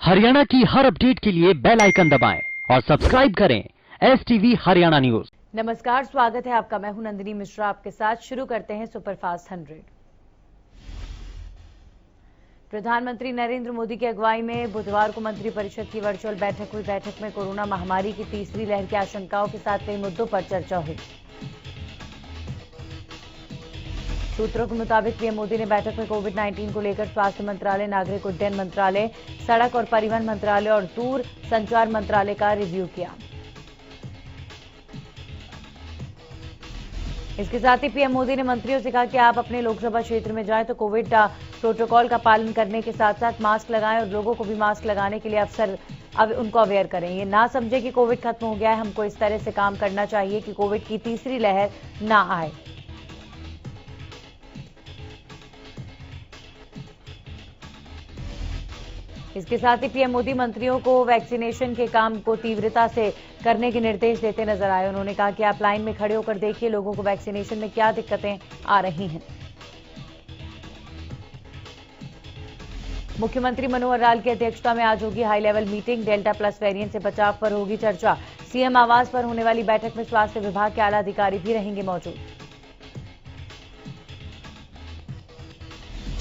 हरियाणा की हर अपडेट के लिए बेल आइकन दबाएं और सब्सक्राइब करें STV हरियाणा न्यूज। नमस्कार, स्वागत है आपका। मैं हूं नंदिनी मिश्रा आपके साथ। शुरू करते हैं सुपरफास्ट 100। प्रधानमंत्री नरेंद्र मोदी की अगुवाई में बुधवार को मंत्रिपरिषद की वर्चुअल बैठक हुई। बैठक में कोरोना महामारी की तीसरी लहर की आशंकाओं के साथ कई मुद्दों पर चर्चा हुई। सूत्रों के मुताबिक पीएम मोदी ने बैठक में कोविड-19 को लेकर स्वास्थ्य मंत्रालय, नागरिक उड्डयन मंत्रालय, सड़क और परिवहन मंत्रालय और दूर संचार मंत्रालय का रिव्यू किया। इसके साथ ही पीएम मोदी ने मंत्रियों से कहा कि आप अपने लोकसभा क्षेत्र में जाएं तो कोविड प्रोटोकॉल का पालन करने के साथ साथ मास्क लगाएं और लोगों को भी मास्क लगाने के लिए उनको अवेयर करें। ये ना समझे कि कोविड खत्म हो गया है। हमको इस तरह से काम करना चाहिए कि कोविड की तीसरी लहर ना आए। इसके साथ ही पीएम मोदी मंत्रियों को वैक्सीनेशन के काम को तीव्रता से करने के निर्देश देते नजर आए। उन्होंने कहा कि आप लाइन में खड़े होकर देखिए लोगों को वैक्सीनेशन में क्या दिक्कतें आ रही हैं। मुख्यमंत्री मनोहर लाल की अध्यक्षता में आज होगी high level meeting. Delta plus variant से बचाव पर होगी चर्चा। सीएम आवास पर होने वाली बैठक में स्वास्थ्य विभाग के आला अधिकारी भी रहेंगे मौजूद।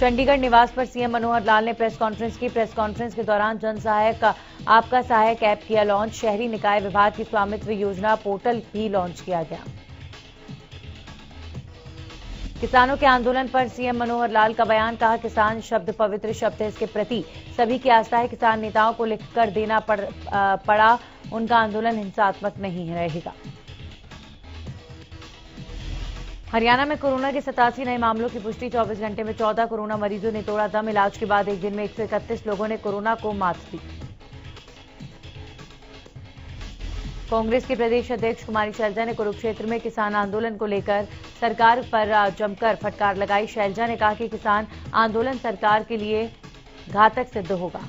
चंडीगढ़ निवास पर सीएम मनोहर लाल ने प्रेस कॉन्फ्रेंस की। प्रेस कॉन्फ्रेंस के दौरान जन सहायक आपका सहायक ऐप किया लॉन्च। शहरी निकाय विभाग की स्वामित्व योजना पोर्टल भी लॉन्च किया गया। किसानों के आंदोलन पर सीएम मनोहर लाल का बयान। कहा, किसान शब्द पवित्र शब्द है, इसके प्रति सभी की आस्था है। किसान नेताओं को लिखकर देना पड़ा। उनका आंदोलन हिंसात्मक नहीं रहेगा। हरियाणा में कोरोना के 87 नए मामलों की पुष्टि। 24 घंटे में 14 कोरोना मरीजों ने तोड़ा दम। इलाज के बाद एक दिन में 131 लोगों ने कोरोना को मात दी। कांग्रेस के प्रदेश अध्यक्ष कुमारी शैलजा ने कुरुक्षेत्र में किसान आंदोलन को लेकर सरकार पर जमकर फटकार लगाई। शैलजा ने कहा कि किसान आंदोलन सरकार के लिए घातक सिद्ध होगा।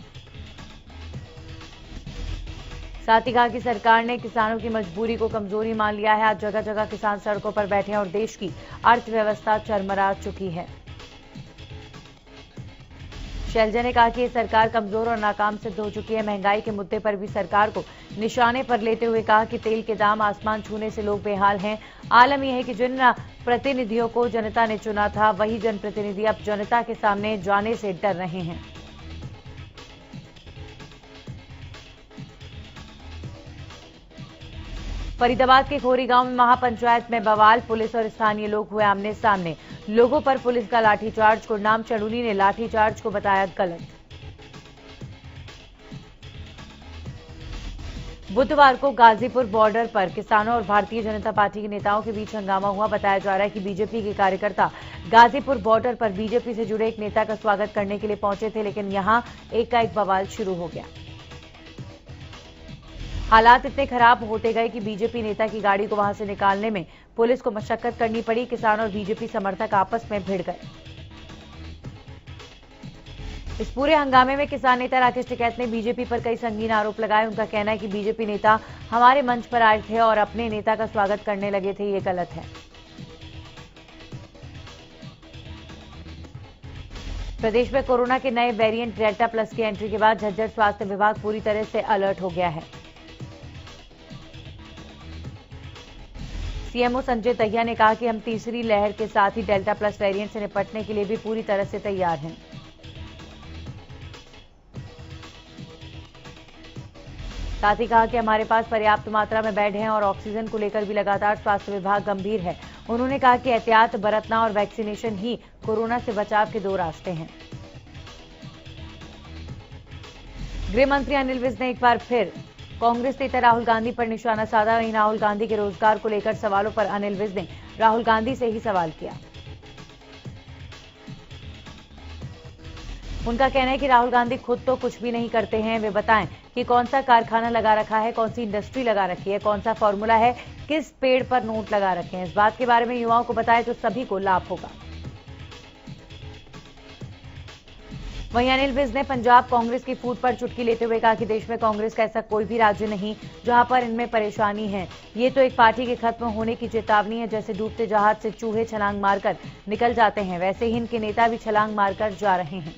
साथ ही कहा कि सरकार ने किसानों की मजबूरी को कमजोरी मान लिया है। आज जगह जगह किसान सड़कों पर बैठे हैं और देश की अर्थव्यवस्था चरमरा चुकी है। शैलजा ने कहा कि ये सरकार कमजोर और नाकाम सिद्ध हो चुकी है। महंगाई के मुद्दे पर भी सरकार को निशाने पर लेते हुए कहा कि तेल के दाम आसमान छूने से लोग बेहाल हैं। आलम यह है कि जिन प्रतिनिधियों को जनता ने चुना था वही जनप्रतिनिधि अब जनता के सामने जाने से डर रहे हैं। फरीदाबाद के खोरी गांव में महापंचायत में बवाल। पुलिस और स्थानीय लोग हुए आमने सामने। लोगों पर पुलिस का लाठीचार्ज। गुरनाम चढ़ूनी ने लाठीचार्ज को बताया गलत। बुधवार को गाजीपुर बॉर्डर पर किसानों और भारतीय जनता पार्टी के नेताओं के बीच हंगामा हुआ। बताया जा रहा है कि बीजेपी के कार्यकर्ता गाजीपुर बॉर्डर पर बीजेपी से जुड़े एक नेता का स्वागत करने के लिए पहुंचे थे, लेकिन यहां एक का एक बवाल शुरू हो गया। हालात इतने खराब होते गए कि बीजेपी नेता की गाड़ी को वहां से निकालने में पुलिस को मशक्कत करनी पड़ी। किसान और बीजेपी समर्थक आपस में भिड़ गए। इस पूरे हंगामे में किसान नेता राकेश टिकैत ने बीजेपी पर कई संगीन आरोप लगाए। उनका कहना है कि बीजेपी नेता हमारे मंच पर आए थे और अपने नेता का स्वागत करने लगे थे। ये गलत है। प्रदेश में कोरोना के नए वेरिएंट डेल्टा प्लस की एंट्री के बाद झज्जर स्वास्थ्य विभाग पूरी तरह से अलर्ट हो गया है। सीएमओ संजय दहिया ने कहा कि हम तीसरी लहर के साथ ही डेल्टा प्लस वेरिएंट से निपटने के लिए भी पूरी तरह से तैयार हैं। साथ ही कहा कि हमारे पास पर्याप्त मात्रा में बेड हैं और ऑक्सीजन को लेकर भी लगातार स्वास्थ्य विभाग गंभीर है। उन्होंने कहा कि एहतियात बरतना और वैक्सीनेशन ही कोरोना से बचाव के दो रास्ते हैं। गृह मंत्री अनिल विज ने एक बार फिर कांग्रेस नेता राहुल गांधी पर निशाना साधा। वहीं राहुल गांधी के रोजगार को लेकर सवालों पर अनिल विज ने राहुल गांधी से ही सवाल किया। उनका कहना है कि राहुल गांधी खुद तो कुछ भी नहीं करते हैं। वे बताएं कि कौन सा कारखाना लगा रखा है, कौन सी इंडस्ट्री लगा रखी है, कौन सा फॉर्मूला है, किस पेड़ पर नोट लगा रखे हैं। इस बात के बारे में युवाओं को बताएं तो सभी को लाभ होगा। वहीं अनिल विज ने पंजाब कांग्रेस की फूट पर चुटकी लेते हुए कहा कि देश में कांग्रेस का ऐसा कोई भी राज्य नहीं जहां पर इनमें परेशानी है। ये तो एक पार्टी के खत्म होने की चेतावनी है। जैसे डूबते जहाज से चूहे छलांग मारकर निकल जाते हैं, वैसे ही इनके नेता भी छलांग मारकर जा रहे हैं।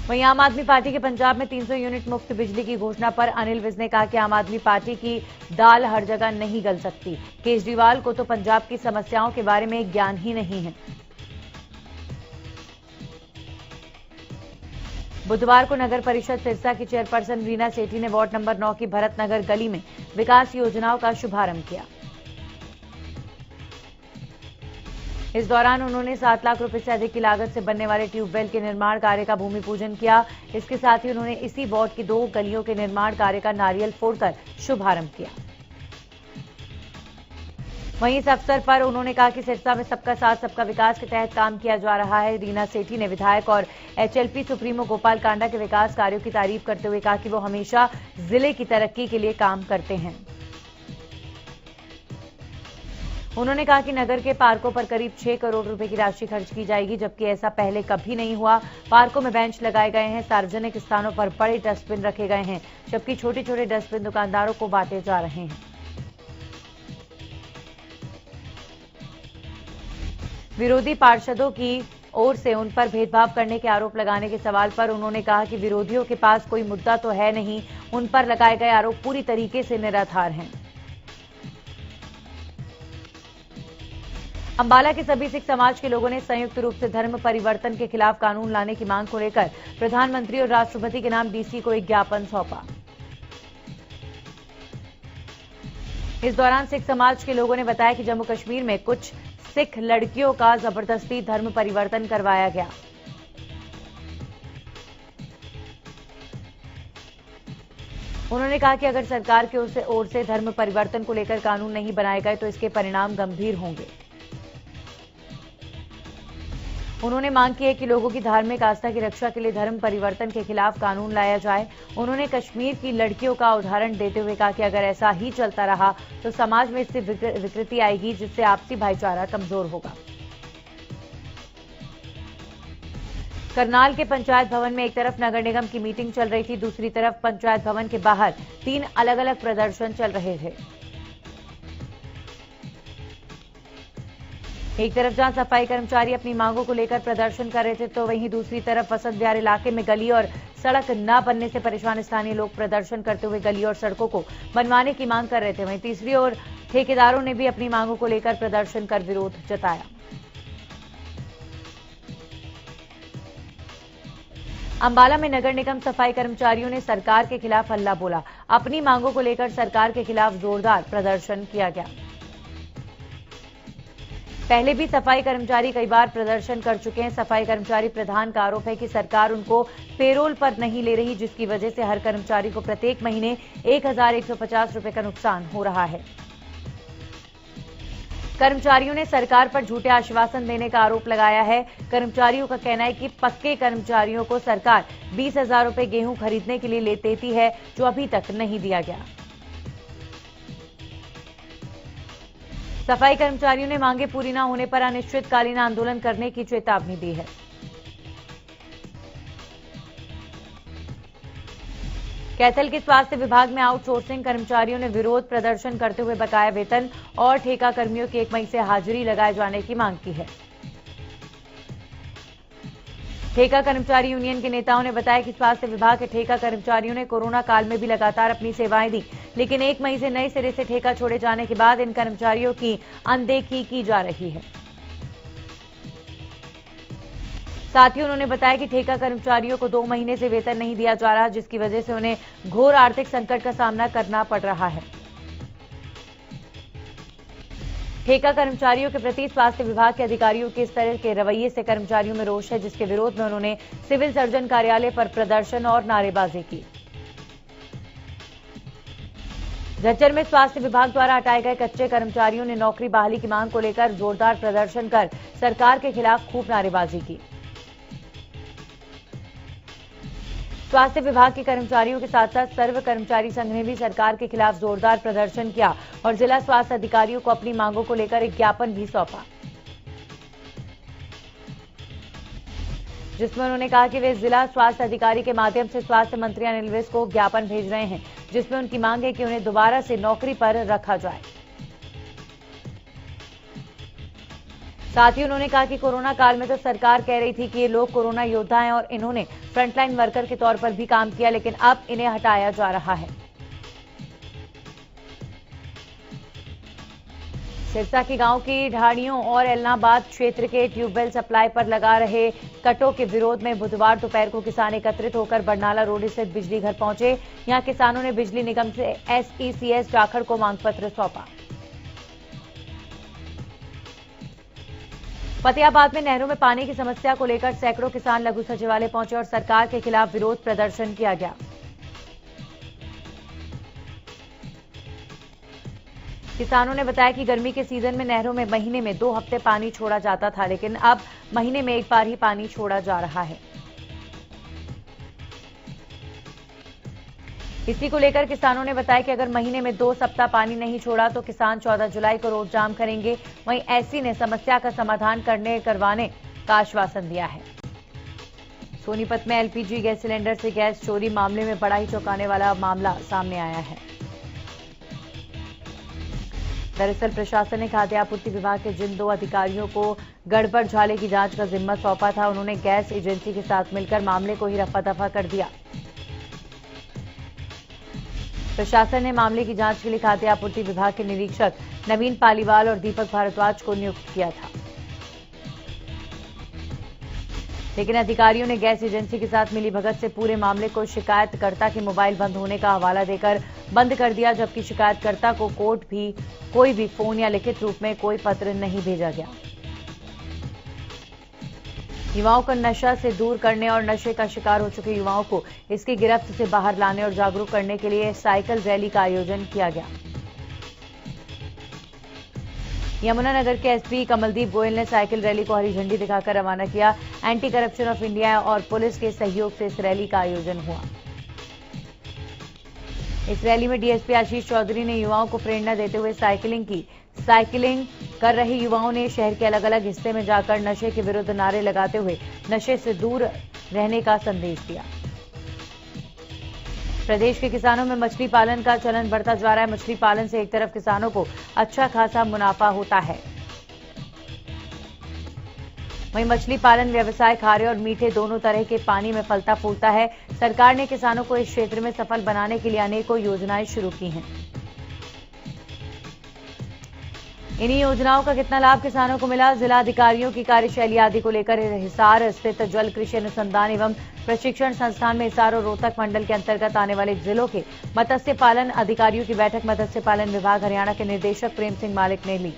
वहीं आम आदमी पार्टी के पंजाब में 300 यूनिट मुफ्त बिजली की घोषणा पर अनिल विज ने कहा कि आम आदमी पार्टी की दाल हर जगह नहीं गल सकती। केजरीवाल को तो पंजाब की समस्याओं के बारे में ज्ञान ही नहीं है। बुधवार को नगर परिषद सिरसा की चेयरपर्सन रीना सेठी ने वार्ड नंबर 9 की भरत नगर गली में विकास योजनाओं का शुभारंभ किया। इस दौरान उन्होंने 7 लाख रुपए से अधिक की लागत से बनने वाले ट्यूबवेल के निर्माण कार्य का भूमि पूजन किया। इसके साथ ही उन्होंने इसी वार्ड की 2 गलियों के निर्माण कार्य का नारियल फोड़कर शुभारंभ किया। वहीं इस अवसर पर उन्होंने कहा कि सिरसा में सबका साथ सबका विकास के तहत काम किया जा रहा है। रीना सेठी ने विधायक और एचएलपी सुप्रीमो गोपाल कांडा के विकास कार्यों की तारीफ करते हुए कहा कि वो हमेशा जिले की तरक्की के लिए काम करते हैं। उन्होंने कहा कि नगर के पार्कों पर करीब 6 करोड़ रुपए की राशि खर्च की जाएगी, जबकि ऐसा पहले कभी नहीं हुआ। पार्कों में बेंच लगाए गए हैं, सार्वजनिक स्थानों पर बड़े डस्टबिन रखे गए हैं, जबकि छोटे छोटे डस्टबिन दुकानदारों को बांटे जा रहे हैं। विरोधी पार्षदों की ओर से उन पर भेदभाव करने के आरोप लगाने के सवाल पर उन्होंने कहा कि विरोधियों के पास कोई मुद्दा तो है नहीं, उन पर लगाए गए आरोप पूरी तरीके से निराधार हैं। अंबाला के सभी सिख समाज के लोगों ने संयुक्त रूप से धर्म परिवर्तन के खिलाफ कानून लाने की मांग को लेकर प्रधानमंत्री और राष्ट्रपति के नाम डीसी को एक ज्ञापन सौंपा। इस दौरान सिख समाज के लोगों ने बताया कि जम्मू कश्मीर में कुछ सिख लड़कियों का जबरदस्ती धर्म परिवर्तन करवाया गया। उन्होंने कहा कि अगर सरकार की ओर से धर्म परिवर्तन को लेकर कानून नहीं बनाए गए तो इसके परिणाम गंभीर होंगे। उन्होंने मांग की है कि लोगों की धार्मिक आस्था की रक्षा के लिए धर्म परिवर्तन के खिलाफ कानून लाया जाए। उन्होंने कश्मीर की लड़कियों का उदाहरण देते हुए कहा कि अगर ऐसा ही चलता रहा तो समाज में इससे विकृति आएगी, जिससे आपसी भाईचारा कमजोर होगा। करनाल के पंचायत भवन में एक तरफ नगर निगम की मीटिंग चल रही थी, दूसरी तरफ पंचायत भवन के बाहर 3 अलग अलग प्रदर्शन चल रहे थे। एक तरफ जहां सफाई कर्मचारी अपनी मांगों को लेकर प्रदर्शन कर रहे थे, तो वहीं दूसरी तरफ वसंत विहार इलाके में गली और सड़क न बनने से परेशान स्थानीय लोग प्रदर्शन करते हुए गली और सड़कों को बनवाने की मांग कर रहे थे। वहीं तीसरी ओर ठेकेदारों ने भी अपनी मांगों को लेकर प्रदर्शन कर विरोध जताया। अंबाला में नगर निगम सफाई कर्मचारियों ने सरकार के खिलाफ हल्ला बोला। अपनी मांगों को लेकर सरकार के खिलाफ जोरदार प्रदर्शन किया गया। पहले भी सफाई कर्मचारी कई बार प्रदर्शन कर चुके हैं। सफाई कर्मचारी प्रधान का आरोप है कि सरकार उनको पेरोल पर नहीं ले रही, जिसकी वजह से हर कर्मचारी को प्रत्येक महीने 1150 रुपए का नुकसान हो रहा है। कर्मचारियों ने सरकार पर झूठे आश्वासन देने का आरोप लगाया है। कर्मचारियों का कहना है कि पक्के कर्मचारियों को सरकार 20,000 रुपए गेहूं खरीदने के लिए देती है, जो अभी तक नहीं दिया गया। सफाई कर्मचारियों ने मांगे पूरी न होने पर अनिश्चितकालीन आंदोलन करने की चेतावनी दी है। कैथल के स्वास्थ्य विभाग में आउटसोर्सिंग कर्मचारियों ने विरोध प्रदर्शन करते हुए बकाया वेतन और ठेका कर्मियों की 1 मई से हाजिरी लगाए जाने की मांग की है। ठेका कर्मचारी यूनियन के नेताओं ने बताया कि स्वास्थ्य विभाग के ठेका कर्मचारियों ने कोरोना काल में भी लगातार अपनी सेवाएं दी, लेकिन 1 मई से नए सिरे से ठेका छोड़े जाने के बाद इन कर्मचारियों की अनदेखी की जा रही है। साथ ही उन्होंने बताया कि ठेका कर्मचारियों को 2 महीने से वेतन नहीं दिया जा रहा, जिसकी वजह से उन्हें घोर आर्थिक संकट का सामना करना पड़ रहा है। ठेका कर्मचारियों के प्रति स्वास्थ्य विभाग के अधिकारियों के इस तरह के रवैये से कर्मचारियों में रोष है, जिसके विरोध में उन्होंने सिविल सर्जन कार्यालय पर प्रदर्शन और नारेबाजी की। झज्जर में स्वास्थ्य विभाग द्वारा हटाए गए कच्चे कर्मचारियों ने नौकरी बहाली की मांग को लेकर जोरदार प्रदर्शन कर सरकार के खिलाफ खूब नारेबाजी की। स्वास्थ्य विभाग के कर्मचारियों के साथ साथ सर्व कर्मचारी संघ ने भी सरकार के खिलाफ जोरदार प्रदर्शन किया और जिला स्वास्थ्य अधिकारियों को अपनी मांगों को लेकर एक ज्ञापन भी सौंपा, जिसमें उन्होंने कहा कि वे जिला स्वास्थ्य अधिकारी के माध्यम से स्वास्थ्य मंत्री अनिल विज को ज्ञापन भेज रहे हैं, जिसमें उनकी मांग है कि उन्हें दोबारा से नौकरी पर रखा जाए। साथ ही उन्होंने कहा कि कोरोना काल में तो सरकार कह रही थी कि ये लोग कोरोना योद्धा हैं और इन्होंने फ्रंटलाइन वर्कर के तौर पर भी काम किया, लेकिन अब इन्हें हटाया जा रहा है। सिरसा के गांव की ढाणियों और एलनाबाद क्षेत्र के ट्यूबवेल सप्लाई पर लगा रहे कटों के विरोध में बुधवार दोपहर को किसान एकत्रित होकर बरनाला रोड स्थित बिजली घर पहुंचे। यहां किसानों ने बिजली निगम से SECS जाखड़ को मांग पत्र सौंपा। फतेहाबाद में नहरों में पानी की समस्या को लेकर सैकड़ों किसान लघु सचिवालय पहुंचे और सरकार के खिलाफ विरोध प्रदर्शन किया गया। किसानों ने बताया कि गर्मी के सीजन में नहरों में महीने में 2 हफ्ते पानी छोड़ा जाता था, लेकिन अब महीने में एक बार ही पानी छोड़ा जा रहा है। इसी को लेकर किसानों ने बताया कि अगर महीने में 2 सप्ताह पानी नहीं छोड़ा तो किसान 14 जुलाई को रोड जाम करेंगे। वहीं एससी ने समस्या का समाधान करवाने का आश्वासन दिया है। सोनीपत में LPG गैस सिलेंडर से गैस चोरी मामले में बड़ा ही चौंकाने वाला मामला सामने आया है। दरअसल प्रशासन ने खाद्य आपूर्ति विभाग के जिन 2 अधिकारियों को गड़बड़ झाले की जांच का जिम्मा सौंपा था, उन्होंने गैस एजेंसी के साथ मिलकर मामले को ही रफा दफा कर दिया। प्रशासन ने मामले की जांच के लिए खाद्य आपूर्ति विभाग के निरीक्षक नवीन पालीवाल और दीपक भारद्वाज को नियुक्त किया था, लेकिन अधिकारियों ने गैस एजेंसी के साथ मिलीभगत से पूरे मामले को शिकायतकर्ता के मोबाइल बंद होने का हवाला देकर बंद कर दिया, जबकि शिकायतकर्ता को कोर्ट भी कोई भी फोन या लिखित रूप में कोई पत्र नहीं भेजा गया। युवाओं को नशा से दूर करने और नशे का शिकार हो चुके युवाओं को इसकी गिरफ्त से बाहर लाने और जागरूक करने के लिए साइकिल रैली का आयोजन किया गया। यमुनानगर के SP कमलदीप गोयल ने साइकिल रैली को हरी झंडी दिखाकर रवाना किया। एंटी करप्शन ऑफ इंडिया और पुलिस के सहयोग से इस रैली का आयोजन हुआ। इस रैली में DSP आशीष चौधरी ने युवाओं को प्रेरणा देते हुए साइकिलिंग की। साइकिलिंग कर रहे युवाओं ने शहर के अलग अलग हिस्से में जाकर नशे के विरुद्ध नारे लगाते हुए नशे से दूर रहने का संदेश दिया। प्रदेश के किसानों में मछली पालन का चलन बढ़ता जा रहा है। मछली पालन से एक तरफ किसानों को अच्छा खासा मुनाफा होता है, वहीं मछली पालन व्यवसाय खारे और मीठे दोनों तरह के पानी में फलता फूलता है। सरकार ने किसानों को इस क्षेत्र में सफल बनाने के लिए अनेकों योजनाएं शुरू की हैं। इन्हीं योजनाओं का कितना लाभ किसानों को मिला, जिला अधिकारियों की कार्यशैली आदि को लेकर हिसार स्थित जल कृषि अनुसंधान एवं प्रशिक्षण संस्थान में हिसार और रोहतक मंडल के अंतर्गत आने वाले जिलों के मत्स्य पालन अधिकारियों की बैठक मत्स्य पालन विभाग हरियाणा के निदेशक प्रेम सिंह मालिक ने ली।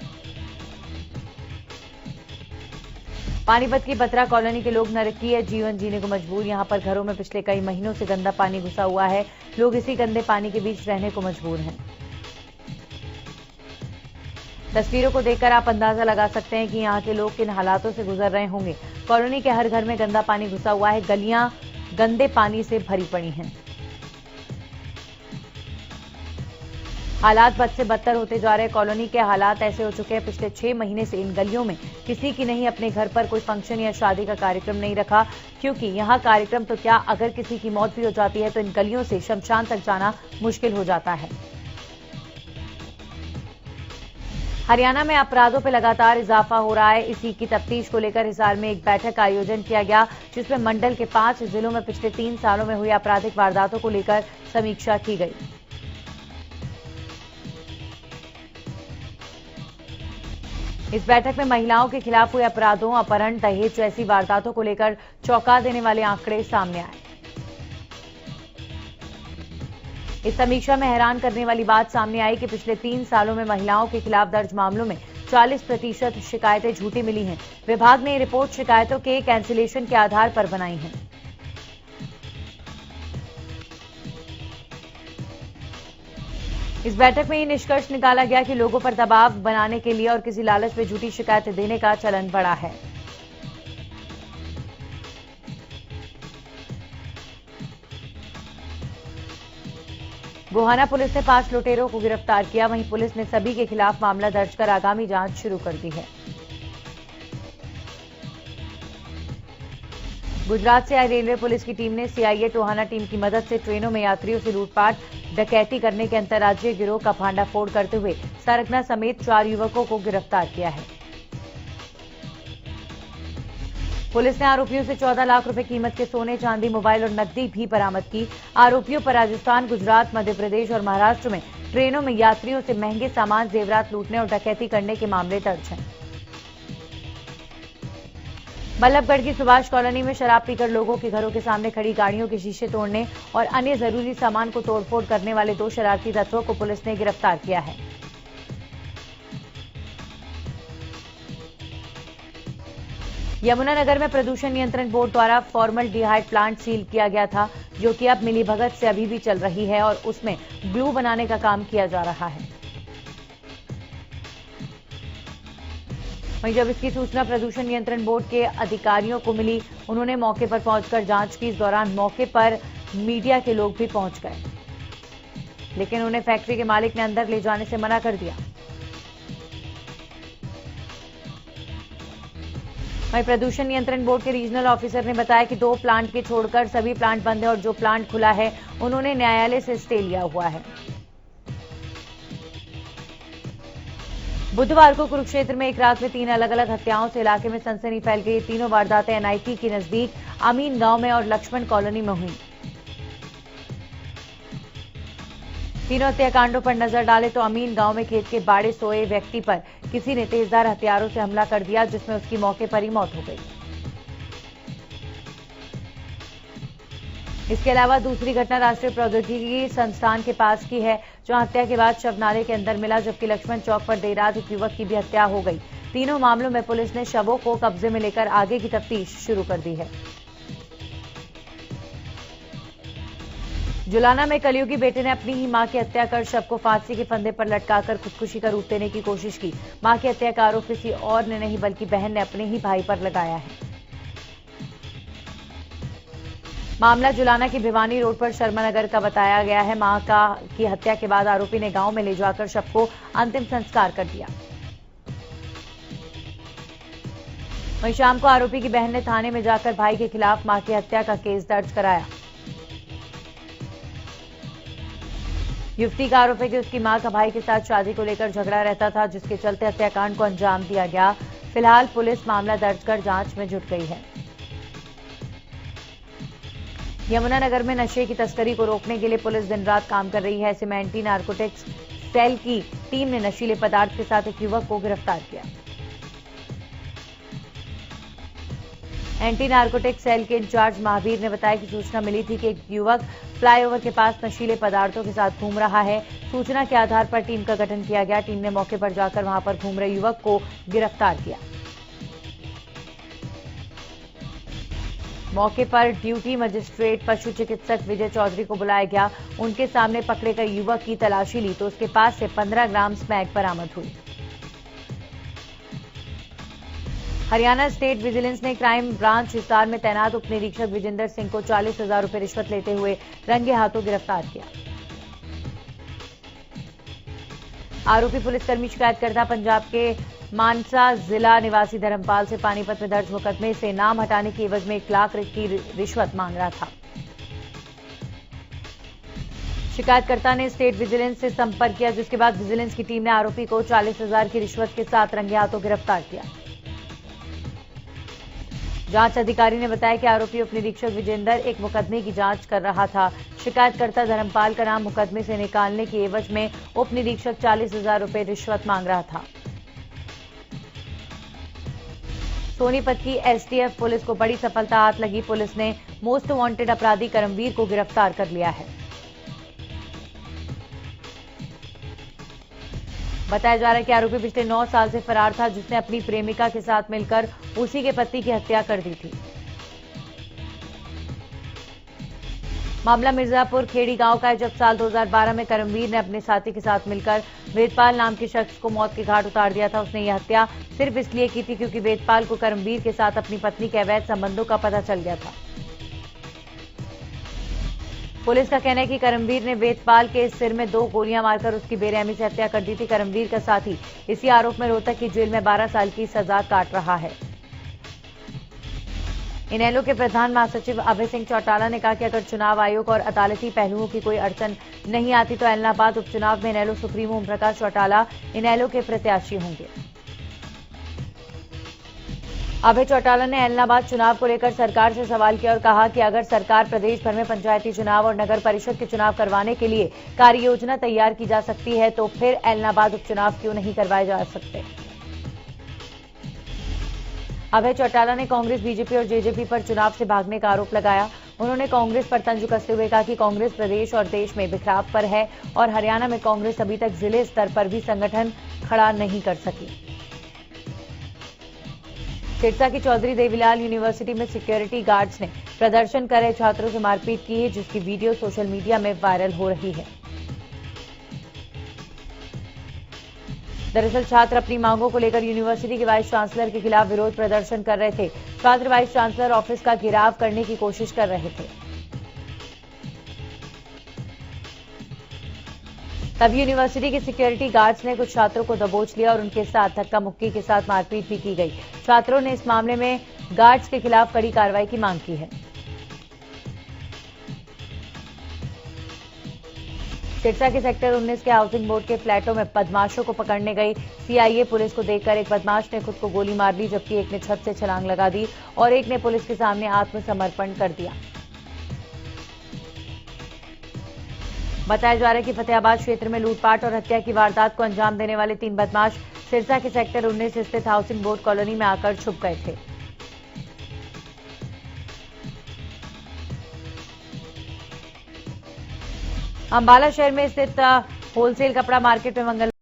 पानीपत की बत्रा कॉलोनी के लोग नरकीय जीवन जीने को मजबूर। यहां पर घरों में पिछले कई महीनों से गंदा पानी घुसा हुआ है। लोग इसी गंदे पानी के बीच रहने को मजबूर हैं। तस्वीरों को देखकर आप अंदाजा लगा सकते हैं कि यहाँ के लोग किन हालातों से गुजर रहे होंगे। कॉलोनी के हर घर में गंदा पानी घुसा हुआ है। गलियां गंदे पानी से भरी पड़ी हैं। हालात बद से बदतर होते जा रहे। कॉलोनी के हालात ऐसे हो चुके हैं, पिछले 6 महीने से इन गलियों में किसी की नहीं अपने घर पर कोई फंक्शन या शादी का कार्यक्रम नहीं रखा, क्योंकि यहाँ कार्यक्रम तो क्या, अगर किसी की मौत भी हो जाती है तो इन गलियों से शमशान तक जाना मुश्किल हो जाता है। हरियाणा में अपराधों पर लगातार इजाफा हो रहा है। इसी की तफ्तीश को लेकर हिसार में एक बैठक का आयोजन किया गया, जिसमें मंडल के 5 जिलों में पिछले 3 सालों में हुई आपराधिक वारदातों को लेकर समीक्षा की गई। इस बैठक में महिलाओं के खिलाफ हुए अपराधों, अपहरण, दहेज जैसी वारदातों को लेकर चौंका देने वाले आंकड़े सामने आए। इस समीक्षा में हैरान करने वाली बात सामने आई कि पिछले 3 सालों में महिलाओं के खिलाफ दर्ज मामलों में 40% शिकायतें झूठी मिली हैं। विभाग ने ये रिपोर्ट शिकायतों के कैंसिलेशन के आधार पर बनाई है। इस बैठक में ये निष्कर्ष निकाला गया कि लोगों पर दबाव बनाने के लिए और किसी लालच में झूठी शिकायतें देने का चलन बढ़ा है। गोहाना पुलिस ने 5 लुटेरों को गिरफ्तार किया। वहीं पुलिस ने सभी के खिलाफ मामला दर्ज कर आगामी जांच शुरू कर दी है। गुजरात से आई रेलवे पुलिस की टीम ने CIA टोहाना टीम की मदद से ट्रेनों में यात्रियों से लूटपाट, डकैती करने के अंतर्राज्यीय गिरोह का भांडाफोड़ करते हुए सरगना समेत 4 युवकों को गिरफ्तार किया है। पुलिस ने आरोपियों से 14 लाख रुपए कीमत के सोने, चांदी, मोबाइल और नकदी भी बरामद की। आरोपियों पर राजस्थान, गुजरात, मध्य प्रदेश और महाराष्ट्र में ट्रेनों में यात्रियों से महंगे सामान, जेवरात लूटने और डकैती करने के मामले दर्ज हैं। बल्लभगढ़ की सुभाष कॉलोनी में शराब पीकर लोगों के घरों के सामने खड़ी गाड़ियों के शीशे तोड़ने और अन्य जरूरी सामान को तोड़फोड़ करने वाले 2 शरारती तत्वों को पुलिस ने गिरफ्तार किया है। यमुनानगर में प्रदूषण नियंत्रण बोर्ड द्वारा फॉर्मल्डिहाइड प्लांट सील किया गया था, जो कि अब मिलीभगत से अभी भी चल रही है और उसमें ग्लू बनाने का काम किया जा रहा है। वहीं जब इसकी सूचना प्रदूषण नियंत्रण बोर्ड के अधिकारियों को मिली, उन्होंने मौके पर पहुंचकर जांच की। इस दौरान मौके पर मीडिया के लोग भी पहुंच गए, लेकिन उन्हें फैक्ट्री के मालिक ने अंदर ले जाने से मना कर दिया। वहीं प्रदूषण नियंत्रण बोर्ड के रीजनल ऑफिसर ने बताया कि 2 प्लांट के छोड़कर सभी प्लांट बंद है और जो प्लांट खुला है उन्होंने न्यायालय से स्टे लिया हुआ है। बुधवार को कुरुक्षेत्र में एक रात में 3 अलग अलग हत्याओं से इलाके में सनसनी फैल गई। तीनों वारदातें एनआईटी के नजदीक अमीन गांव में और लक्ष्मण कॉलोनी में हुई। तीनों हत्याकांडों पर नजर डाले तो अमीन गांव में खेत के बाड़े सोए व्यक्ति पर किसी ने तेजधार हथियारों से हमला कर दिया, जिसमें उसकी मौके पर ही मौत हो गई। इसके अलावा दूसरी घटना राष्ट्रीय प्रौद्योगिकी संस्थान के पास की है, जहां हत्या के बाद शव नाले के अंदर मिला, जबकि लक्ष्मण चौक पर देर रात एक युवक की भी हत्या हो गई। तीनों मामलों में पुलिस ने शवों को कब्जे में लेकर आगे की तफ्तीश शुरू कर दी है। जुलाना में कलयुगी बेटे ने अपनी ही मां की हत्या कर शव को फांसी के फंदे पर लटकाकर खुदकुशी का रूप देने की कोशिश की। मां की हत्या का आरोप किसी और ने नहीं बल्कि बहन ने अपने ही भाई पर लगाया है। मामला जुलाना की भिवानी रोड पर शर्मानगर का बताया गया है। मां की हत्या के बाद आरोपी ने गांव में ले जाकर शव को अंतिम संस्कार कर दिया। वहीं शाम को आरोपी की बहन ने थाने में जाकर भाई के खिलाफ मां की हत्या का केस दर्ज कराया। युवती का आरोप है कि उसकी मां का भाई के साथ शादी को लेकर झगड़ा रहता था, जिसके चलते हत्याकांड को अंजाम दिया गया। फिलहाल पुलिस मामला दर्ज कर जांच में जुट गई है। यमुनानगर में नशे की तस्करी को रोकने के लिए पुलिस दिन रात काम कर रही है। ऐसे में एंटी नारकोटिक्स सेल की टीम ने नशीले पदार्थ के साथ एक युवक को गिरफ्तार किया। एंटी नारकोटिक्स सेल के इंचार्ज महावीर ने बताया कि सूचना मिली थी कि एक युवक फ्लाईओवर के पास नशीले पदार्थों के साथ घूम रहा है। सूचना के आधार पर टीम का गठन किया गया। टीम ने मौके पर जाकर वहां पर घूम रहे युवक को गिरफ्तार किया। मौके पर ड्यूटी मजिस्ट्रेट पशु चिकित्सक विजय चौधरी को बुलाया गया। उनके सामने पकड़े गए युवक की तलाशी ली तो उसके पास से 15 ग्राम स्मैक बरामद हुई। हरियाणा स्टेट विजिलेंस ने क्राइम ब्रांच हिसार में तैनात उप निरीक्षक विजेंद्र सिंह को 40,000 रुपए रिश्वत लेते हुए रंगे हाथों गिरफ्तार किया। आरोपी पुलिसकर्मी शिकायतकर्ता पंजाब के मानसा जिला निवासी धर्मपाल से पानीपत में दर्ज मुकदमे से नाम हटाने की एवज में 1 लाख की रिश्वत मांग रहा था। शिकायतकर्ता ने स्टेट विजिलेंस से संपर्क किया, जिसके बाद विजिलेंस की टीम ने आरोपी को 40,000 की रिश्वत के साथ रंगे हाथों गिरफ्तार किया। जांच अधिकारी ने बताया कि आरोपी उप निरीक्षक विजेंद्र एक मुकदमे की जांच कर रहा था। शिकायतकर्ता धर्मपाल का नाम मुकदमे से निकालने की एवज में उप निरीक्षक 40,000 रुपए रिश्वत मांग रहा था। सोनीपत की एसटीएफ पुलिस को बड़ी सफलता हाथ लगी। पुलिस ने मोस्ट वांटेड अपराधी करमवीर को गिरफ्तार कर लिया है। बताया जा रहा है कि आरोपी पिछले 9 साल से फरार था, जिसने अपनी प्रेमिका के साथ मिलकर उसी के पति की हत्या कर दी थी। मामला मिर्जापुर खेड़ी गांव का है, जब साल 2012 में करमवीर ने अपने साथी के साथ मिलकर वेदपाल नाम के शख्स को मौत के घाट उतार दिया था। उसने यह हत्या सिर्फ इसलिए की थी क्योंकि वेदपाल को करमवीर के साथ अपनी पत्नी के अवैध संबंधों का पता चल गया था। पुलिस का कहना है कि करमवीर ने वेदपाल के सिर में 2 गोलियां मारकर उसकी बेरहमी से हत्या कर दी थी। करमवीर का साथी इसी आरोप में रोहतक की जेल में 12 साल की सजा काट रहा है। इनेलो के प्रधान महासचिव अभय सिंह चौटाला ने कहा कि अगर चुनाव आयोग और अदालती पहलुओं की कोई अड़चन नहीं आती तो एलनाबाद उपचुनाव में इनेलो सुप्रीमो ओम प्रकाश चौटाला इनेलो के प्रत्याशी होंगे। अभय चौटाला ने ऐलनाबाद चुनाव को लेकर सरकार से सवाल किया और कहा कि अगर सरकार प्रदेश भर में पंचायती चुनाव और नगर परिषद के चुनाव करवाने के लिए कार्य योजना तैयार की जा सकती है तो फिर ऐलनाबाद उपचुनाव क्यों नहीं करवाए जा सकते। अभय चौटाला ने कांग्रेस, बीजेपी और जेजेपी पर चुनाव से भागने का आरोप लगाया। उन्होंने कांग्रेस पर तंज कसते हुए कहा कि कांग्रेस प्रदेश और देश में बिखराव पर है और हरियाणा में कांग्रेस अभी तक जिले स्तर पर भी संगठन खड़ा नहीं कर सकी। सिरसा की चौधरी देवीलाल यूनिवर्सिटी में सिक्योरिटी गार्ड्स ने प्रदर्शन कर रहे छात्रों से मारपीट की है, जिसकी वीडियो सोशल मीडिया में वायरल हो रही है। दरअसल छात्र अपनी मांगों को लेकर यूनिवर्सिटी के वाइस चांसलर के खिलाफ विरोध प्रदर्शन कर रहे थे। छात्र वाइस चांसलर ऑफिस का घेराव करने की कोशिश कर रहे थे। तब यूनिवर्सिटी के सिक्योरिटी गार्ड्स ने कुछ छात्रों को दबोच लिया और उनके साथ धक्का मुक्की के साथ मारपीट भी की गई। छात्रों ने इस मामले में गार्ड्स के खिलाफ कड़ी कार्रवाई की मांग की है। सिरसा के सेक्टर 19 के हाउसिंग बोर्ड के फ्लैटों में बदमाशों को पकड़ने गई सीआईए पुलिस को देखकर एक बदमाश ने खुद को गोली मार ली, जबकि एक ने छत से छलांग लगा दी और एक ने पुलिस के सामने आत्मसमर्पण कर दिया। बताया जा रहा है कि फतेहाबाद क्षेत्र में लूटपाट और हत्या की वारदात को अंजाम देने वाले 3 बदमाश सिरसा के सेक्टर 19 स्थित हाउसिंग बोर्ड कॉलोनी में आकर छुप गए थे। अंबाला शहर में स्थित होलसेल कपड़ा मार्केट में मंगलवार